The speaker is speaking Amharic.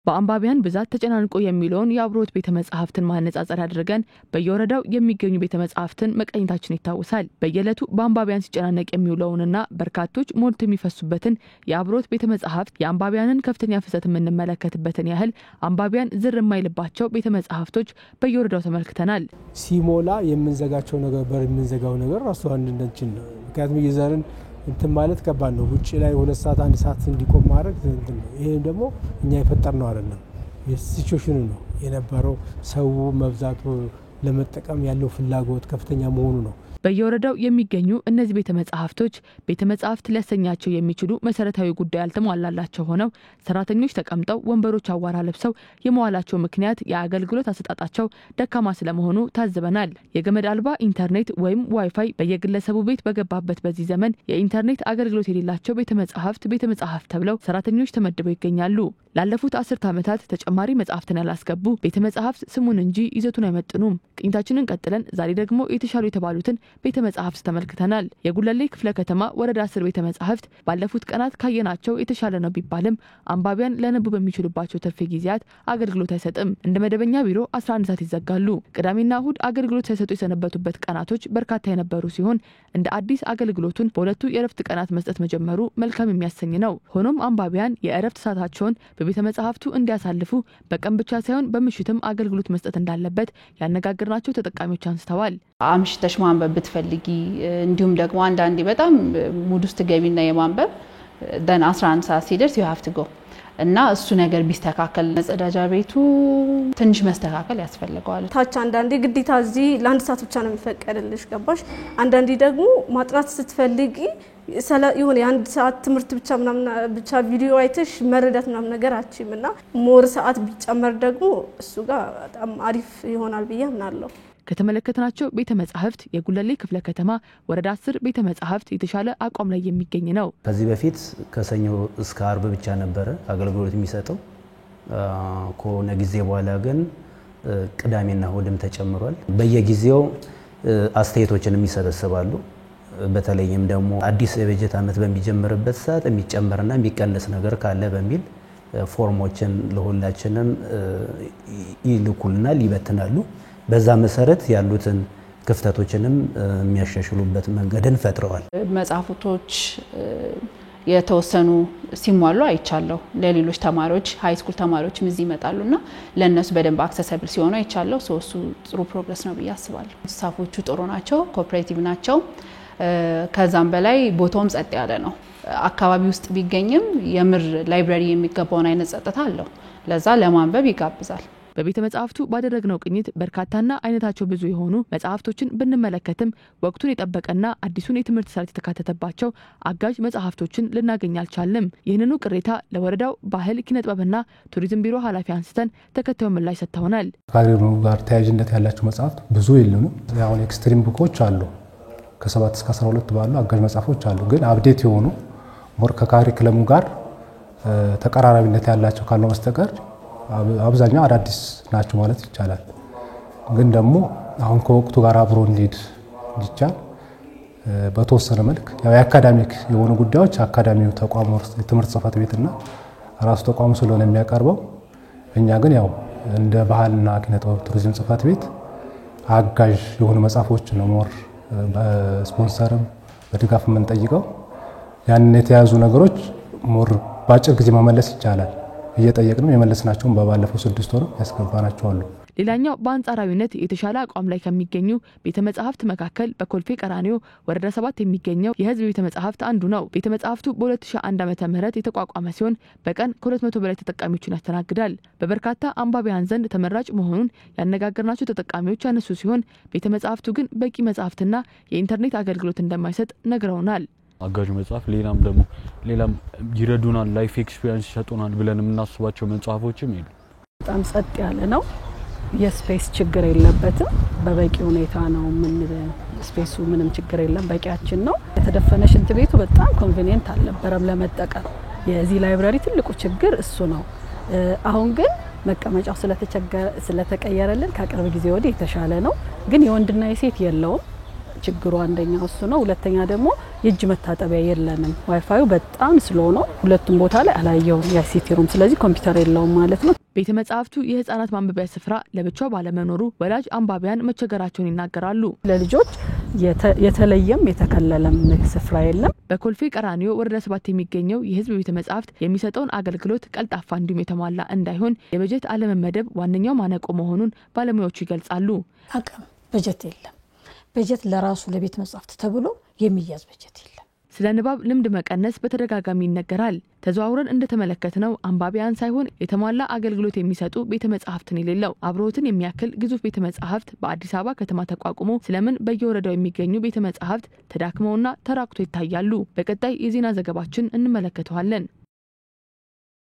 በአንባቢያን ብዛት ተጨናንቆ የሚለውን የአብሮት ቤተ መጻሕፍትን ማነጻጸር አድርገን በየወረዳው የሚገኙ ቤተ መጻሕፍትን መቀኘታችን ይታወሳል። በየዕለቱ በአንባቢያን ሲጨናነቅ የሚውለውንና በርካቶች ሞልቶ የሚፈሱበትን የአብሮት ቤተ መጻሕፍት የአንባቢያንን ከፍተኛ ፍሰት የምንመለከትበትን ያህል አንባቢያን ዝር የማይልባቸው ቤተ መጻሕፍቶች በየወረዳው ተመልክተናል። ሲሞላ የምንዘጋቸው ነገር ራሱ አንድነችን ነው። ምክንያቱም የዛሬን እንትን ማለት ከባድ ነው። ውጪ ላይ 2 ሰዓት 1 ሰዓት እንዲቆም ማድረግ እንትን ነው። ይሄ ደግሞ እኛ የፈጠርነው አይደለም። የሲቹዌሽኑ ነው የነበረው። ሰው መብዛቱ ለመጠቀም ያለው ፍላጎት ከፍተኛ መሆኑ ነው። በየወረዳው የሚገኙ እነዚህ ቤተ መጻሕፍት ሊያሰኛቸው የሚችሉ መሰረታዊ ጉዳይ ያልተሟላላቸው ሆነው ሰራተኞች ተቀምጠው ወንበሮች አዋራ ለብሰው የመዋላቸው ምክንያት የአገልግሎት አሰጣጣቸው ደካማ ስለመሆኑ ታዝበናል። የገመድ አልባ ኢንተርኔት ወይም ዋይፋይ በየግለሰቡ ቤት በገባበት በዚህ ዘመን የኢንተርኔት አገልግሎት የሌላቸው ቤተ መጻሕፍት ተብለው ሰራተኞች ተመድበው ይገኛሉ። ላለፉት 10 ዓመታት ተጨማሪ መጻሕፍትን ያላስገቡ ቤተ መጻሕፍት ስሙን እንጂ ይዘቱን አይመጥኑም። ቅኝታችንን ቀጥለን ዛሬ ደግሞ የተሻሉ የተባሉትን ቤተ መጻሕፍት ተመልክተናል። የጉለሌ ክፍለ ከተማ ወረዳ 10 ቤተ መጻሕፍት ባለፉት ቀናት ካየናቸው የተሻለ ነው ቢባልም አንባቢያን ለነቡ በሚችሉባቸው ትርፍ ጊዜያት አገልግሎት አይሰጥም። እንደ መደበኛ ቢሮ 11 ሰዓት ይዘጋሉ። ቅዳሜና እሁድ አገልግሎት ሳይሰጡ የሰነበቱበት ቀናቶች በርካታ የነበሩ ሲሆን እንደ አዲስ አገልግሎቱን በሁለቱ የእረፍት ቀናት መስጠት መጀመሩ መልካም የሚያሰኝ ነው። ሆኖም አንባቢያን የእረፍት ሰዓታቸውን በቤተ መጻሕፍቱ እንዲያሳልፉ በቀን ብቻ ሳይሆን በምሽትም አገልግሎት መስጠት እንዳለበት ያነጋገርናቸው ተጠቃሚዎች አንስተዋል። አምሽተሽ ማንበብ ብትፈልጊ እንዲሁም ደግሞ አንዳንዴ በጣም ሙድ ውስጥ ገቢና የማንበብ ደን 11 ሰዓት ሲደርስ you have to go እና እሱ ነገር ቢስተካከል መጸዳጃ ቤቱ ትንሽ መስተካከል ያስፈልጋል። ታች አንዳንዴ ግዴታ እዚህ ለ1 ሰዓት ብቻ ነው የሚፈቀድልሽ ገባሽ። አንዳንዴ ደግሞ ማጥናት ስትፈልጊ ይሁን የ1 ሰዓት ትምህርት ብቻ ቪዲዮ አይተሽ መረዳት ምናምን ነገር አችምና ሞር ሰዓት ቢጨመር ደግሞ እሱ ጋር በጣም አሪፍ ይሆናል ብዬ አምናለሁ። ከተመለከተናቸው ቤተ መጻሕፍት የጉለሌ ክፍለ ከተማ ወረዳ 10 ቤተ መጻሕፍት የተሻለ አቋም ላይ የሚገኝ ነው። ከዚህ በፊት ከሰኞ እስከ አርብ ብቻ ነበር አገልግሎት የሚሰጠው። ከሆነ ጊዜ በኋላ ግን ቅዳሜና እሁድም ተጨምሯል። በየጊዜው አስተያየቶችን የሚሰበስባሉ። በተለይም ደግሞ አዲስ የበጀት ዓመት በሚጀምርበት ሰዓት የሚጨመርና የሚቀነስ ነገር ካለ በሚል ፎርሞችን ለሁላችንም ይልኩልናል፣ ይበትናሉ። በዛ መሰረት ያሉትን ክፍተቶችንም የሚያሻሽሉበት መንገድን ፈጥረዋል። መጻሕፍቶች የተወሰኑ ሲሟሉ አይቻለሁ። ለሌሎች ተማሪዎች ሃይ ስኩል ተማሪዎችም እዚህ ይመጣሉና ለነሱ በደንብ አክሰሰብል ሲሆኑ አይቻለሁ። እሱ ጥሩ ፕሮግረስ ነው ብዬ አስባለሁ። ስታፎቹ ጥሩ ናቸው፣ ኮኦፐሬቲቭ ናቸው። ከዛም በላይ ቦታውም ጸጥ ያለ ነው። አካባቢ ውስጥ ቢገኝም የምር ላይብራሪ የሚገባውን አይነት ጸጥታ አለው። ለዛ ለማንበብ ይጋብዛል። በቤተ መጻሕፍቱ ባደረግነው ቅኝት በርካታና አይነታቸው ብዙ የሆኑ መጻሕፍቶችን ብንመለከትም ወቅቱን የጠበቀና አዲሱን የትምህርት ስርዓት የተካተተባቸው አጋዥ መጻሕፍቶችን ልናገኝ አልቻልንም። ይህንኑ ቅሬታ ለወረዳው ባህል ኪነጥበብና ቱሪዝም ቢሮ ኃላፊ አንስተን ተከታዩ ምላሽ ሰጥተውናል። ካሪኩለሙ ጋር ተያያዥነት ያላቸው መጻሕፍት ብዙ የሉንም። አሁን ኤክስትሪም ቡኮች አሉ። ከ7 እስከ 12 ባሉ አጋዥ መጻሕፍቶች አሉ። ግን አፕዴት የሆኑ ሞር ከካሪኩለሙ ጋር ተቀራራቢነት ያላቸው ካለው በስተቀር አብዛኛው አዳዲስ ናቸው ማለት ይቻላል። ግን ደግሞ አሁን ከወቅቱ ጋር አብሮ እንዲሄድ ይቻላል በተወሰነ መልክ ያው የአካዳሚክ የሆኑ ጉዳዮች አካዳሚው ተቋም ውስጥ የትምህርት ጽሕፈት ቤትና ራሱ ተቋሙ ስለሆነ የሚያቀርበው እኛ ግን ያው እንደ ባህልና ኪነጥበብ ቱሪዝም ጽሕፈት ቤት አጋዥ የሆኑ መጻሕፍቶች ነው ሞር በስፖንሰርም በድጋፍ የምንጠይቀው። ያንን የተያዙ ነገሮች ሞር ባጭር ጊዜ መመለስ ይቻላል። እየጠየቅንም የመለስናቸውን በባለፈው 6 ወር ያስገባናቸው አሉ። ሌላኛው በአንጻራዊነት የተሻለ አቋም ላይ ከሚገኙ ቤተ መጻሕፍት መካከል በኮልፌ ቀራኒዮ ወረዳ 7 የሚገኘው የሕዝብ ቤተ መጻሕፍት አንዱ ነው። ቤተ መጻሕፍቱ በ2001 ዓ.ም የተቋቋመ ሲሆን በቀን ከ200 በላይ ተጠቃሚዎችን ያስተናግዳል። በበርካታ አንባቢያን ዘንድ ተመራጭ መሆኑን ያነጋገርናቸው ተጠቃሚዎች ያነሱ ሲሆን ቤተ መጻሕፍቱ ግን በቂ መጻሕፍትና የኢንተርኔት አገልግሎት እንደማይሰጥ ነግረውናል። አጋዥ መጽሐፍ ሌላም ይረዱናል፣ ላይፍ ኤክስፒሪየንስ ይሰጡናል ብለን የምናስባቸው መጽሐፎችም ይሉ በጣም ጸጥ ያለ ነው። የስፔስ ችግር የለበትም። በበቂ ሁኔታ ነው ስፔሱ ምንም ችግር የለም፣ በቂያችን ነው። የተደፈነ ሽንት ቤቱ በጣም ኮንቬኒየንት አልነበረም ለመጠቀም። የዚህ ላይብራሪ ትልቁ ችግር እሱ ነው። አሁን ግን መቀመጫው ስለተቀየረልን ከቅርብ ጊዜ ወዲህ የተሻለ ነው። ግን የወንድና የሴት የለውም። ችግሩ አንደኛው እሱ ነው። ሁለተኛ ደግሞ የእጅ መታጠቢያ የለንም። ዋይፋዩ በጣም ስሎ ነው። ሁለቱም ቦታ ላይ አላየውም የአይሲቲ ሩም። ስለዚህ ኮምፒውተር የለውም ማለት ነው። ቤተ መጻሕፍቱ የህፃናት ማንበቢያ ስፍራ ለብቻው ባለመኖሩ ወላጅ አንባቢያን መቸገራቸውን ይናገራሉ። ለልጆች የተለየም የተከለለም ስፍራ የለም። በኮልፌ ቀራኒዮ ወረዳ 7 የሚገኘው የህዝብ ቤተ መጻሕፍት የሚሰጠውን አገልግሎት ቀልጣፋ እንዲሁም የተሟላ እንዳይሆን የበጀት አለመመደብ ዋነኛው ማነቆ መሆኑን ባለሙያዎቹ ይገልጻሉ። አቅም በጀት የለም። በጀት ለራሱ ለቤተ መጻሕፍት ተብሎ የሚያዝ በጀት የለም። ስለ ንባብ ልምድ መቀነስ በተደጋጋሚ ይነገራል። ተዘዋውረን እንደተመለከትነው አንባቢያን ሳይሆን የተሟላ አገልግሎት የሚሰጡ ቤተ መጻሕፍትን የሌለው አብሮትን የሚያክል ግዙፍ ቤተ መጻሕፍት በአዲስ አበባ ከተማ ተቋቁሞ ስለምን በየወረዳው የሚገኙ ቤተ መጻሕፍት ተዳክመውና ተራቁቶ ይታያሉ? በቀጣይ የዜና ዘገባችን እንመለከተዋለን።